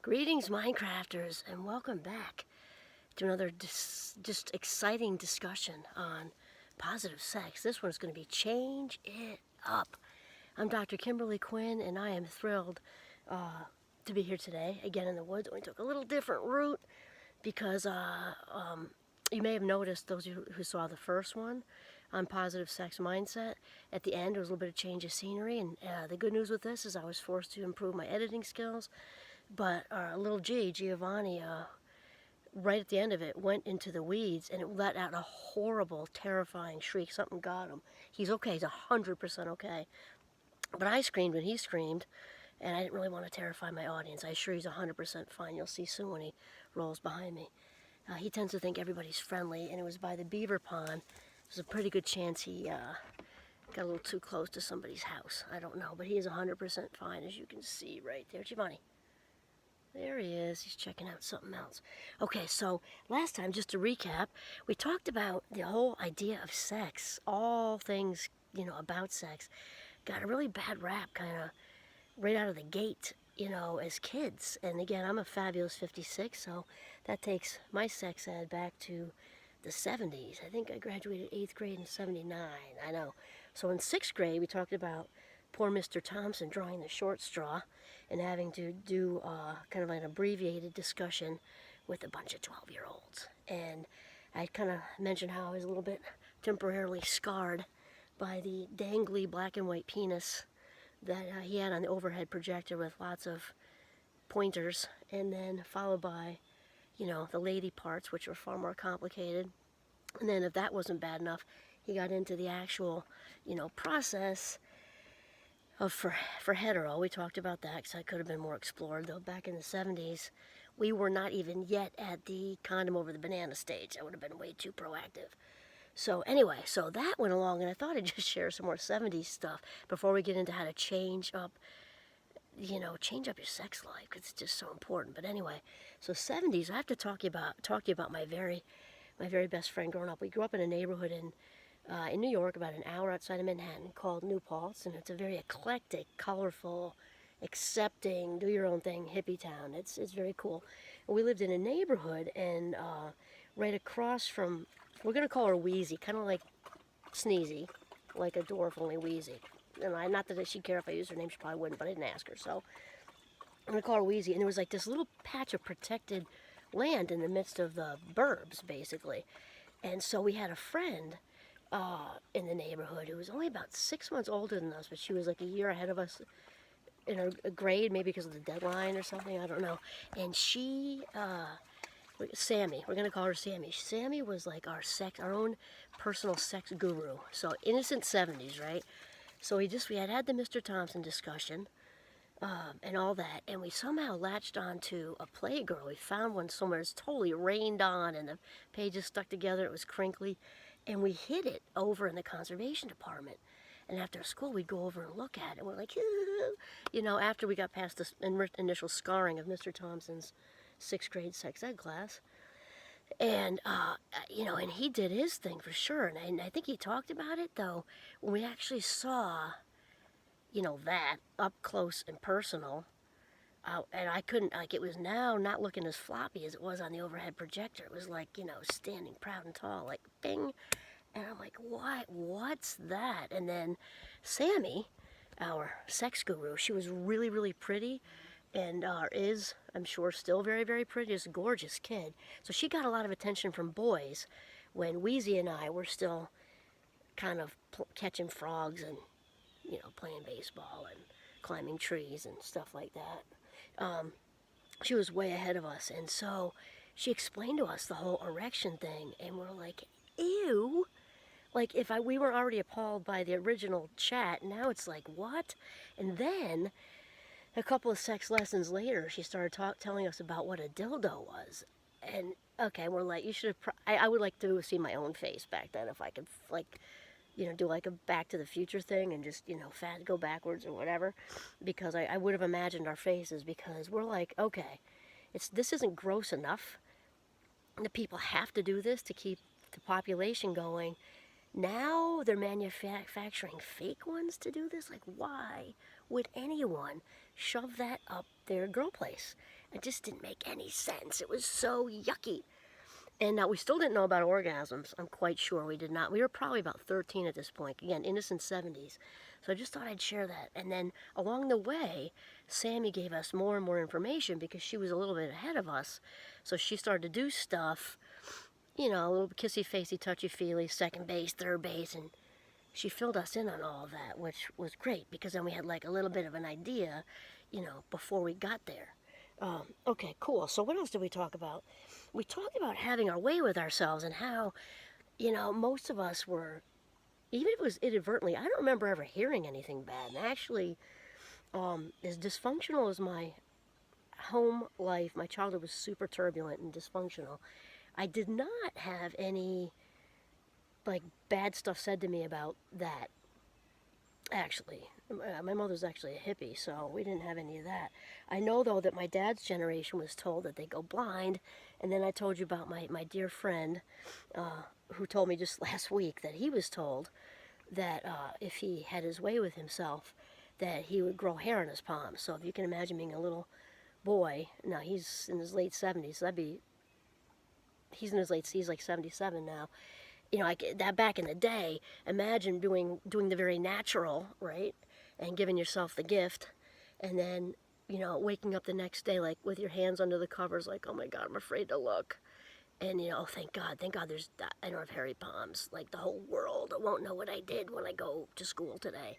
Greetings, Minecrafters, and welcome back to another just exciting discussion on positive sex. This one's going to be Change It Up. I'm Dr. Kimberly Quinn, and I am thrilled to be here today, again in the woods. We took a little different route because you may have noticed, those of you who saw the first one on positive sex mindset, at the end there was a little bit of change of scenery, and the good news with this is I was forced to improve my editing skills. But little Giovanni, right at the end of it, went into the weeds and it let out a horrible, terrifying shriek. Something got him. He's okay. He's 100% okay. But I screamed when he screamed, and I didn't really want to terrify my audience. I assure he's 100% fine. You'll see soon when he rolls behind me. He tends to think everybody's friendly, and it was by the beaver pond. There's a pretty good chance he got a little too close to somebody's house. I don't know, but he is 100% fine, as you can see right there. Giovanni. There he is. He's checking out something else. Okay, so last time, just to recap, we talked about the whole idea of sex. All things, about sex got a really bad rap kind of right out of the gate, as kids. And again, I'm a fabulous 56, so that takes my sex ed back to the 70s. I think I graduated 8th grade in 79. I know. So in 6th grade, we talked about poor Mr. Thompson drawing the short straw and having to do kind of an abbreviated discussion with a bunch of 12-year-olds. And I kind of mentioned how I was a little bit temporarily scarred by the dangly black and white penis that he had on the overhead projector with lots of pointers, and then followed by, the lady parts, which were far more complicated. And then if that wasn't bad enough, he got into the actual, process for hetero. We talked about that because that could have been more explored, though back in the 70s we were not even yet at the condom over the banana stage. That would have been way too proactive. So anyway, so that went along, and I thought I'd just share some more 70s stuff before we get into how to change up your sex life, because it's just so important. But anyway, so 70s, I have to talk to you about my very best friend growing up. We grew up in a neighborhood in New York, about an hour outside of Manhattan, called New Paltz, and it's a very eclectic, colorful, accepting, do-your-own-thing hippie town. It's very cool. And we lived in a neighborhood, and right across from, we're going to call her Wheezy, kind of like Sneezy, like a dwarf, only Wheezy. And not that she'd care if I used her name, she probably wouldn't, but I didn't ask her, so I'm going to call her Wheezy. And there was like this little patch of protected land in the midst of the burbs, basically. And so we had a friend in the neighborhood who was only about 6 months older than us, but she was like a year ahead of us in her grade, maybe because of the deadline or something, I don't know. And she, Sammy, we're going to call her Sammy. Sammy was like our own personal sex guru. So innocent 70s, right? So we had the Mr. Thompson discussion and all that, and we somehow latched onto a Playgirl. We found one somewhere. It's totally rained on, and the pages stuck together. It was crinkly. And we hid it over in the conservation department. And after school, we'd go over and look at it. And we're like, after we got past the initial scarring of Mr. Thompson's 6th grade sex ed class. And, and he did his thing for sure. And I think he talked about it, though, when we actually saw, that up close and personal. And I couldn't, it was now not looking as floppy as it was on the overhead projector. It was like, standing proud and tall, like, bing. And I'm like, what's that? And then Sammy, our sex guru, she was really, really pretty, and is, I'm sure, still very, very pretty. Just a gorgeous kid. So she got a lot of attention from boys when Wheezy and I were still kind of catching frogs and, playing baseball and climbing trees and stuff like that. She was way ahead of us, and so she explained to us the whole erection thing, and we're like, ew. Like, we were already appalled by the original chat, now it's like, what? And then, a couple of sex lessons later, she started telling us about what a dildo was. And, okay, we're like, you should have, I would like to see my own face back then, if I could, do like a Back to the Future thing and just, go backwards or whatever. Because I would have imagined our faces, because we're like, okay, this isn't gross enough. The people have to do this to keep the population going. Now they're manufacturing fake ones to do this? Like, why would anyone shove that up their girl place? It just didn't make any sense. It was so yucky. And we still didn't know about orgasms. I'm quite sure we did not. We were probably about 13 at this point. Again, innocent 70s. So I just thought I'd share that. And then along the way, Sammy gave us more and more information because she was a little bit ahead of us. So she started to do stuff, you know, a little kissy-facey, touchy-feely, second base, third base, and she filled us in on all of that, which was great because then we had like a little bit of an idea, you know, before we got there. Okay, cool. So what else did we talk about? We talked about having our way with ourselves and how, you know, most of us were, even if it was inadvertently, I don't remember ever hearing anything bad. And actually, as dysfunctional as my home life, my childhood was super turbulent and dysfunctional. I did not have any, like, bad stuff said to me about that, actually. My mother's actually a hippie, so we didn't have any of that. I know, though, that my dad's generation was told that they go blind, and then I told you about my dear friend who told me just last week that he was told that if he had his way with himself, that he would grow hair on his palms. So if you can imagine being a little boy, now he's in his late 70s, so he's like 77 now. You know, like that back in the day, imagine doing the very natural, right? And giving yourself the gift, and then, you know, waking up the next day like with your hands under the covers, like, oh my God, I'm afraid to look. And, you know, oh, thank God, I don't have hairy palms. Like, the whole world won't know what I did when I go to school today.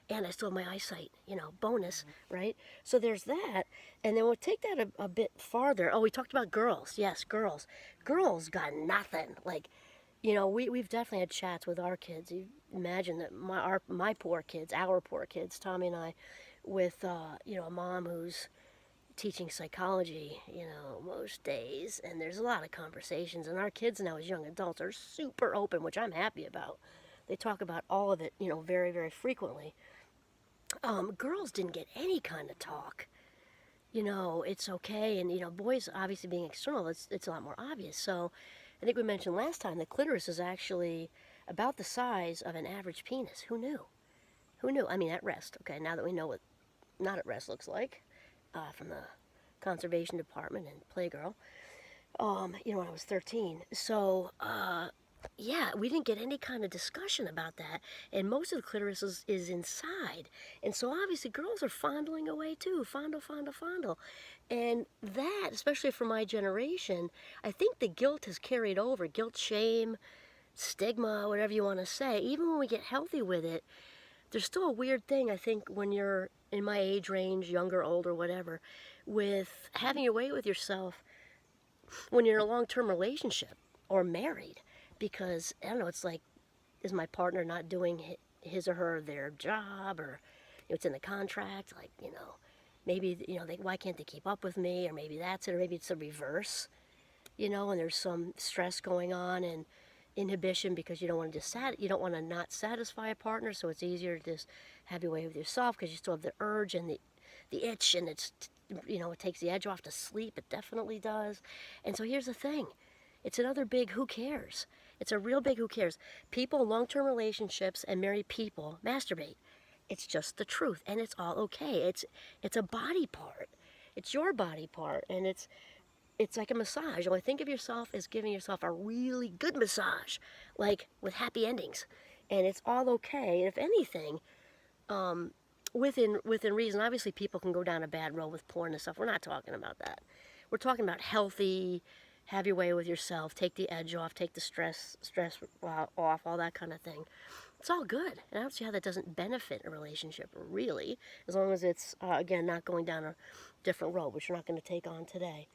And I still have my eyesight, you know, bonus, right? So there's that. And then we'll take that a bit farther. Oh, we talked about girls. Yes, girls. Girls got nothing. Like, you know, we've definitely had chats with our kids. You imagine that my poor kids, our poor kids, Tommy and I, with, you know, a mom who's teaching psychology, you know, most days. And there's a lot of conversations. And our kids now as young adults are super open, which I'm happy about. They talk about all of it, you know, very, very frequently. Girls didn't get any kind of talk. You know, it's okay. And, you know, boys obviously being external, it's a lot more obvious. So I think we mentioned last time the clitoris is actually about the size of an average penis. Who knew? Who knew? I mean, at rest. Okay, now that we know what not at rest looks like from the conservation department and Playgirl, you know, when I was 13. So, yeah, we didn't get any kind of discussion about that. And most of the clitoris is inside. And so obviously girls are fondling away too. Fondle, fondle, fondle. And that, especially for my generation, I think the guilt has carried over. Guilt, shame, stigma, whatever you want to say. Even when we get healthy with it, there's still a weird thing, I think, when you're in my age range, younger, older, whatever, with having your way with yourself when you're in a long-term relationship or married. Because, I don't know, it's like, is my partner not doing his or her their job, or, you know, it's in the contract, like, you know, maybe, you know, why can't they keep up with me, or maybe that's it, or maybe it's the reverse, you know, and there's some stress going on and inhibition because you don't want to not satisfy a partner, so it's easier to just have your way with yourself because you still have the urge and the itch, and it's, you know, it takes the edge off to sleep. It definitely does. And so here's the thing. It's another big who cares. It's a real big who cares. People in long-term relationships and married people masturbate. It's just the truth, and it's all okay. It's a body part. It's your body part, and it's like a massage. Only think of yourself as giving yourself a really good massage, like with happy endings, and it's all okay. And if anything, within reason. Obviously, people can go down a bad road with porn and stuff. We're not talking about that. We're talking about healthy. Have your way with yourself, take the edge off, take the stress off, all that kind of thing. It's all good. And I don't see how that doesn't benefit a relationship, really, as long as it's, again, not going down a different road, which we're not going to take on today.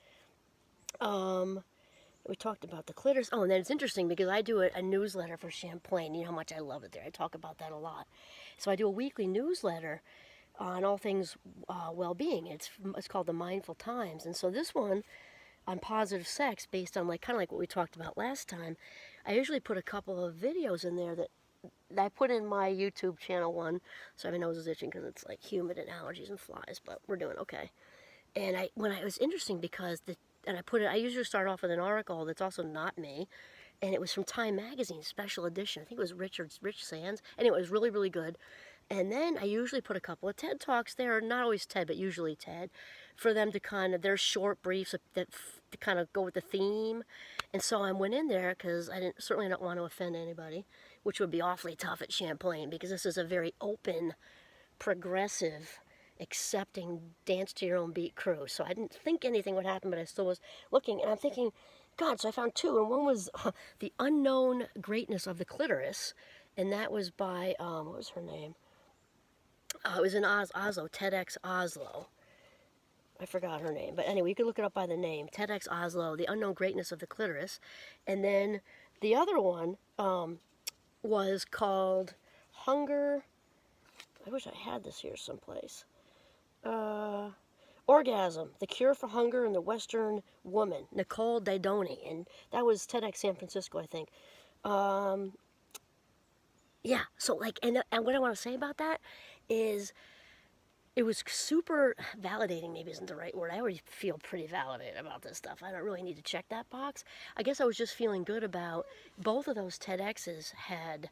We talked about the clitoris. Oh, and then it's interesting because I do a newsletter for Champlain. You know how much I love it there. I talk about that a lot. So I do a weekly newsletter on all things well-being. It's called the Mindful Times. And so this one, on positive sex, based on kind of like what we talked about last time, I usually put a couple of videos in there that I put in my YouTube channel one. So my nose is itching because it's like humid and allergies and flies, but we're doing okay. And it was interesting because I usually start off with an article that's also not me, and it was from Time Magazine, special edition. I think it was Rich Sands. Anyway, it was really, really good. And then I usually put a couple of TED Talks there, not always TED, but usually TED, for them to kind of, they're short briefs that to kind of go with the theme. And so I went in there because I certainly don't want to offend anybody, which would be awfully tough at Champlain because this is a very open, progressive, accepting, dance to your own beat crew. So I didn't think anything would happen, but I still was looking, and I'm thinking, God, so I found two, and one was The Unknown Greatness of the Clitoris, and that was by, what was her name? It was in Oslo, TEDx Oslo. I forgot her name, but anyway, you can look it up by the name, TEDx Oslo, The Unknown Greatness of the Clitoris. And then the other one was called Hunger. I wish I had this here someplace. Orgasm, The Cure for Hunger in the Western Woman, Nicole Didoni, and that was TEDx San Francisco, I think. Yeah, so like, and what I want to say about that is it was super validating, maybe isn't the right word. I already feel pretty validated about this stuff. I don't really need to check that box. I guess I was just feeling good about both of those TEDx's had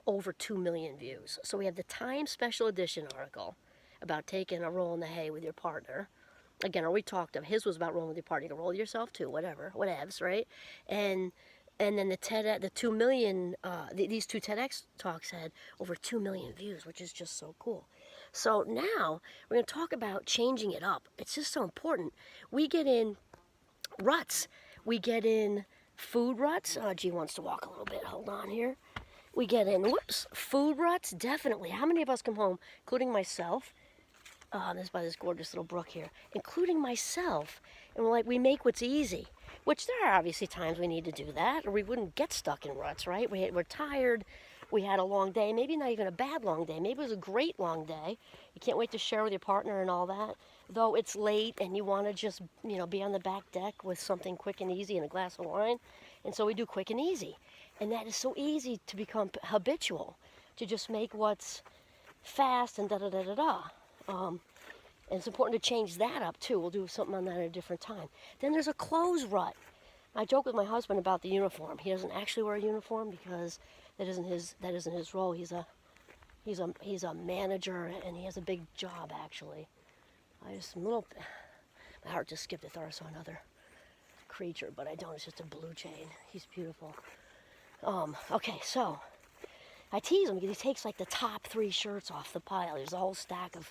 over 2 million views. So we have the Time Special Edition article about taking a roll in the hay with your partner. Again, we talked of his was about rolling with your partner. You can roll yourself too, whatevs, right? And then the 2 million, these two TEDx talks had over 2 million views, which is just so cool. So now we're going to talk about changing it up. It's just so important. We get in ruts. We get in food ruts. Oh, G wants to walk a little bit. Hold on here. We get in, food ruts, definitely. How many of us come home, including myself, this is by this gorgeous little brook here, including myself, and we make what's easy, which there are obviously times we need to do that, or we wouldn't get stuck in ruts, right? We're tired, we had a long day, maybe not even a bad long day, maybe it was a great long day. You can't wait to share with your partner and all that, though it's late and you want to just, be on the back deck with something quick and easy and a glass of wine, and so we do quick and easy. And that is so easy to become habitual, to just make what's fast and da-da-da-da-da. And it's important to change that up, too. We'll do something on that at a different time. Then there's a clothes rut. I joke with my husband about the uniform. He doesn't actually wear a uniform because that isn't his role. He's a manager, and he has a big job, actually. My heart just skipped a thought I saw another creature, but I don't. It's just a blue jay. He's beautiful. Okay, so I tease him because he takes like the top 3 shirts off the pile. There's a whole stack of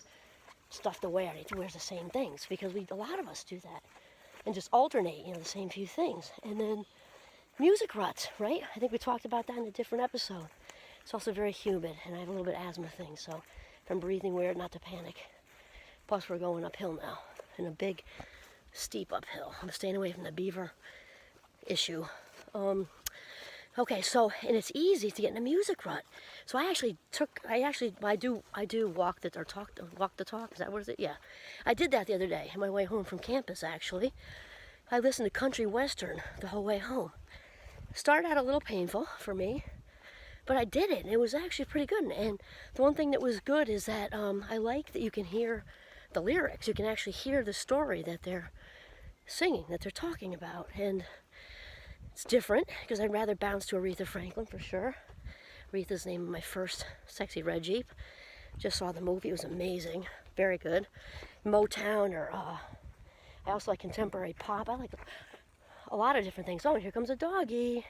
stuff to wear, and he wears the same things because a lot of us do that and just alternate, the same few things. And then music ruts, right? I think we talked about that in a different episode. It's also very humid, and I have a little bit of asthma thing, so if I'm breathing weird, not to panic. Plus, we're going uphill now, in a big, steep uphill. I'm staying away from the beaver issue. Okay, so, and it's easy to get in a music rut. So I do walk the talk, is that what is it? Yeah. I did that the other day on my way home from campus, actually. I listened to country western the whole way home. Started out a little painful for me, but I did it, and it was actually pretty good. And the one thing that was good is that I like that you can hear the lyrics. You can actually hear the story that they're singing, that they're talking about, and it's different because I'd rather bounce to Aretha Franklin for sure. Aretha's the name of my first sexy red Jeep. Just saw the movie, it was amazing, very good. Motown, or I also like contemporary pop. I like a lot of different things. Oh, here comes a doggy.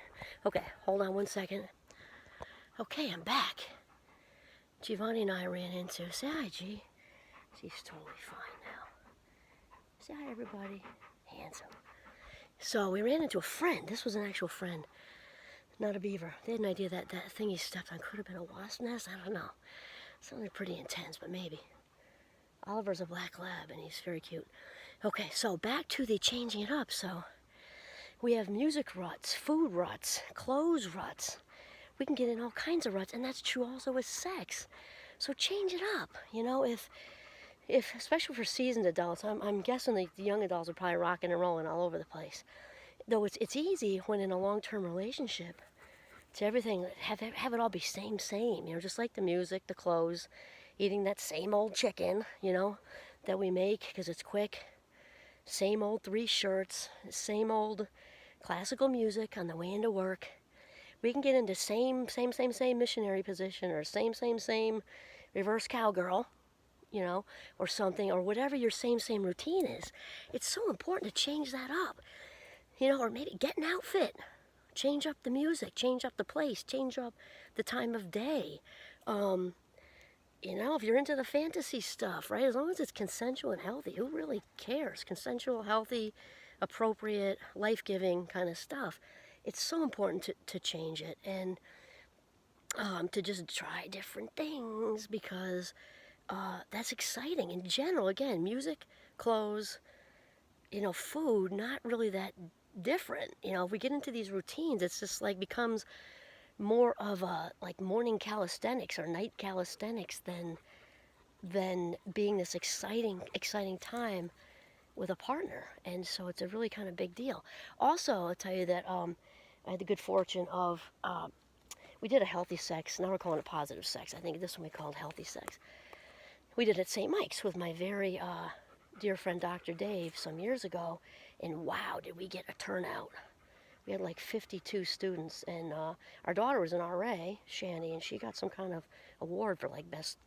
Okay, hold on one second. Okay, I'm back. Giovanni and I ran into. Say hi, G. She's totally fine now. Say hi, everybody. Handsome. So we ran into a friend. This was an actual friend, not a beaver. They had an idea that thing he stepped on could have been a wasp nest. I don't know. Sounded pretty intense, but maybe. Oliver's a black lab, and he's very cute. Okay, so back to the changing it up. So we have music ruts, food ruts, clothes ruts. We can get in all kinds of ruts, and that's true also with sex. So change it up. If especially for seasoned adults, I'm guessing the young adults are probably rocking and rolling all over the place. Though it's easy when in a long-term relationship to everything, have it all be same, just like the music, the clothes, eating that same old chicken, that we make because it's quick. Same old 3 shirts, same old classical music on the way into work. We can get into same missionary position, or same reverse cowgirl, or something, or whatever your same routine is. It's so important to change that up, or maybe get an outfit, change up the music, change up the place, change up the time of day. If you're into the fantasy stuff, right? As long as it's consensual and healthy, who really cares? Consensual, healthy, appropriate, life-giving kind of stuff. It's so important to change it and to just try different things, because that's exciting. In general, again, music, clothes, food, not really that different. If we get into these routines, it's just like becomes more of a like morning calisthenics or night calisthenics than being this exciting time with a partner. And so it's a really kind of big deal. Also, I'll tell you that I had the good fortune of we did a healthy sex. Now we're calling it positive sex. I think this one we called healthy sex. We did it at St. Mike's with my very dear friend Dr. Dave some years ago, and wow, did we get a turnout. We had like 52 students, and our daughter was an RA, Shani, and she got some kind of award for like best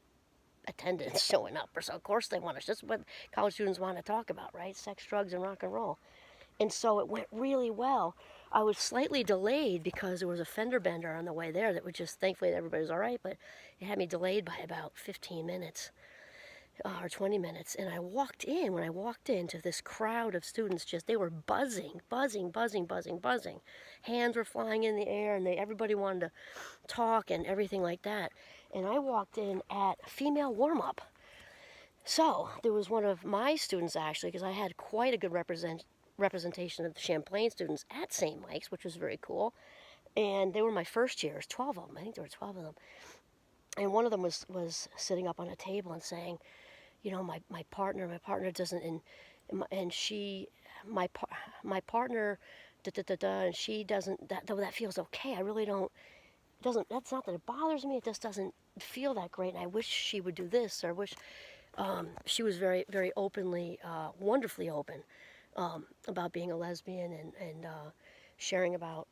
attendance showing up. Or so, of course, they want us. That's what college students want to talk about, right? Sex, drugs, and rock and roll. And so it went really well. I was slightly delayed because there was a fender bender on the way there that would just, thankfully, everybody was all right, but it had me delayed by about 15 minutes. Or 20 minutes, and when I walked into this crowd of students, they were buzzing. Hands were flying in the air, and everybody wanted to talk and everything like that. And I walked in at female warm-up. So there was one of my students, actually, because I had quite a good representation of the Champlain students at St. Mike's, which was very cool. And they were my first years, 12 of them. I think there were 12 of them. And one of them was sitting up on a table and saying, my partner doesn't, and she, my partner, and she doesn't, that feels okay. I really don't, that's not that it bothers me, it just doesn't feel that great, and I wish she would do this, or I wish, she was very, very openly, wonderfully open, about being a lesbian, and sharing about,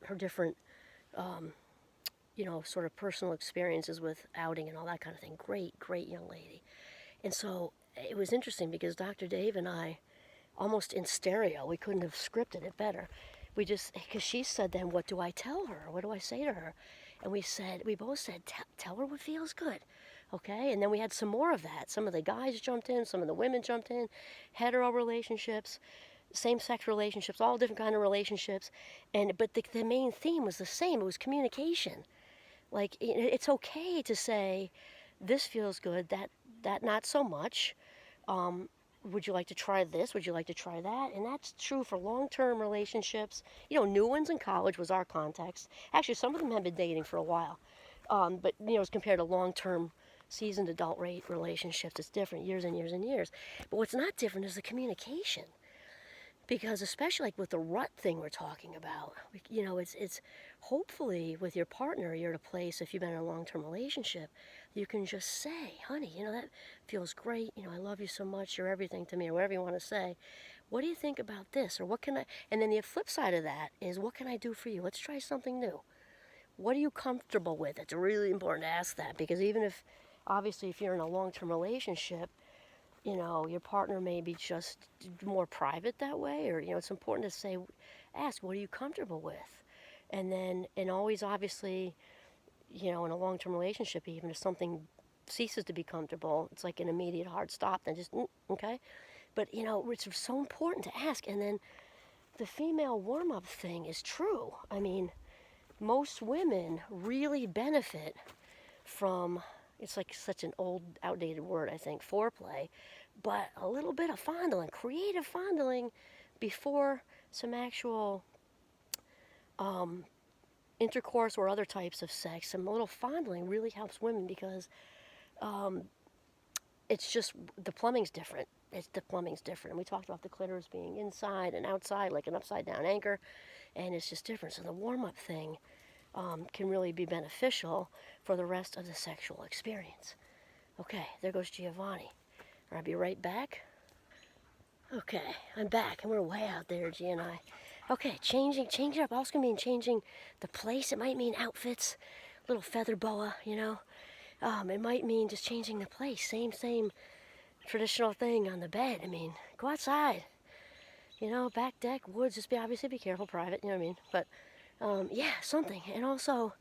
her different, sort of personal experiences with outing and all that kind of thing. Great young lady. And so it was interesting because Dr. Dave and I, almost in stereo, we couldn't have scripted it better. Because she said then, what do I tell her? What do I say to her? And we both said, tell her what feels good. Okay? And then we had some more of that. Some of the guys jumped in, some of the women jumped in, hetero relationships, same-sex relationships, all different kind of relationships. But the main theme was the same. It was communication. Like, it's okay to say, this feels good, that not so much. Would you like to try this? Would you like to try that? And that's true for long-term relationships. New ones in college was our context. Actually, some of them had been dating for a while. But, as compared to long-term seasoned adult rate relationships, it's different, years and years and years. But what's not different is the communication. Because especially like with the rut thing we're talking about, it's hopefully with your partner, you're at a place, if you've been in a long-term relationship, you can just say, honey, that feels great. I love you so much. You're everything to me, or whatever you want to say. What do you think about this? Or what can I, and then the flip side of that is, what can I do for you? Let's try something new. What are you comfortable with? It's really important to ask that, because even if, obviously, if you're in a long-term relationship, your partner may be just more private that way, or, it's important to ask, what are you comfortable with? And always, obviously, in a long-term relationship, even if something ceases to be comfortable, it's like an immediate hard stop, then just, okay? But, it's so important to ask. And then the female warm-up thing is true. I mean, most women really benefit from, it's like such an old, outdated word, I think, foreplay, but a little bit of fondling, creative fondling, before some actual intercourse or other types of sex. Some little fondling really helps women, because it's just, the plumbing's different. And we talked about the clitoris being inside and outside, like an upside down anchor, and it's just different. So the warm-up thing can really be beneficial for the rest of the sexual experience. Okay, there goes Giovanni. I'll be right back. Okay, I'm back, and we're way out there, G and I. Okay, changing it up also can mean changing the place. It might mean outfits, little feather boa, you know. It might mean just changing the place. Same traditional thing on the bed. I mean, go outside. You know, back deck, woods. Just obviously be careful, private. You know what I mean? But yeah, something. And also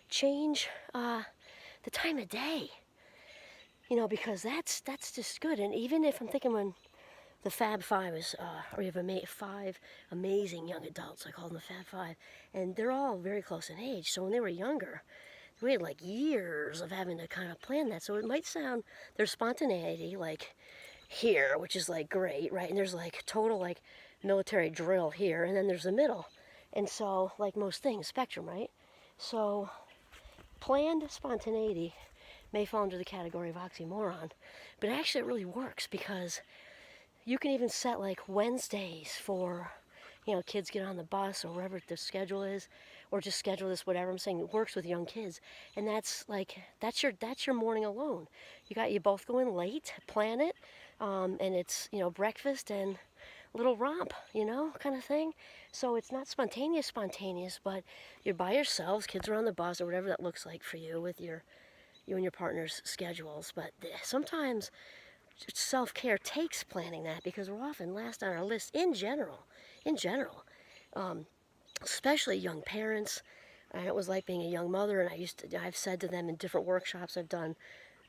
change the time of day. You know, because that's just good. And even if I'm thinking when the Fab Five is, or you have five amazing young adults, I call them the Fab Five, and they're all very close in age. So when they were younger, we had like years of having to kind of plan that. So it might sound there's spontaneity, like here, which is like great, right? And there's like total like military drill here, and then there's the middle. And so, like most things, spectrum, right? So planned spontaneity may fall under the category of oxymoron, but actually it really works because you can even set like Wednesdays for, you know, kids get on the bus or wherever the schedule is, or just schedule this whatever. I'm saying it works with young kids, and that's like that's your morning alone. You both go in late, plan it, and it's, you know, breakfast and little romp, you know, kind of thing. So it's not spontaneous, but you're by yourselves. Kids are on the bus or whatever that looks like for you with you and your partner's schedules. But sometimes self-care takes planning that because we're often last on our list in general, um, especially young parents. And it was like being a young mother, and I've said to them in different workshops I've done,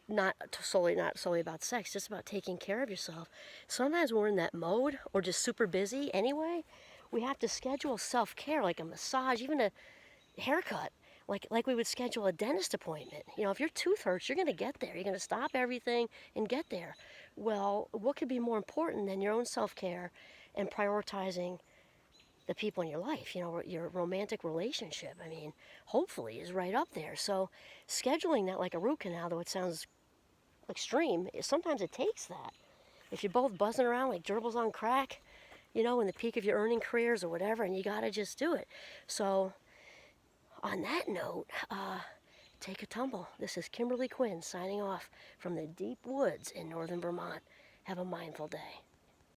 not solely about sex, just about taking care of yourself. Sometimes we're in that mode or just super busy anyway. We have to schedule self-care, like a massage, even a haircut, like we would schedule a dentist appointment. You know, if your tooth hurts, you're going to get there. You're going to stop everything and get there. Well, what could be more important than your own self-care and prioritizing the people in your life? You know, your romantic relationship, I mean, hopefully is right up there. So scheduling that like a root canal, though it sounds extreme, sometimes it takes that. If you're both buzzing around like gerbils on crack, you know, in the peak of your earning careers or whatever, and you got to just do it. So on that note, take a tumble. This is Kimberly Quinn signing off from the deep woods in northern Vermont. Have a mindful day.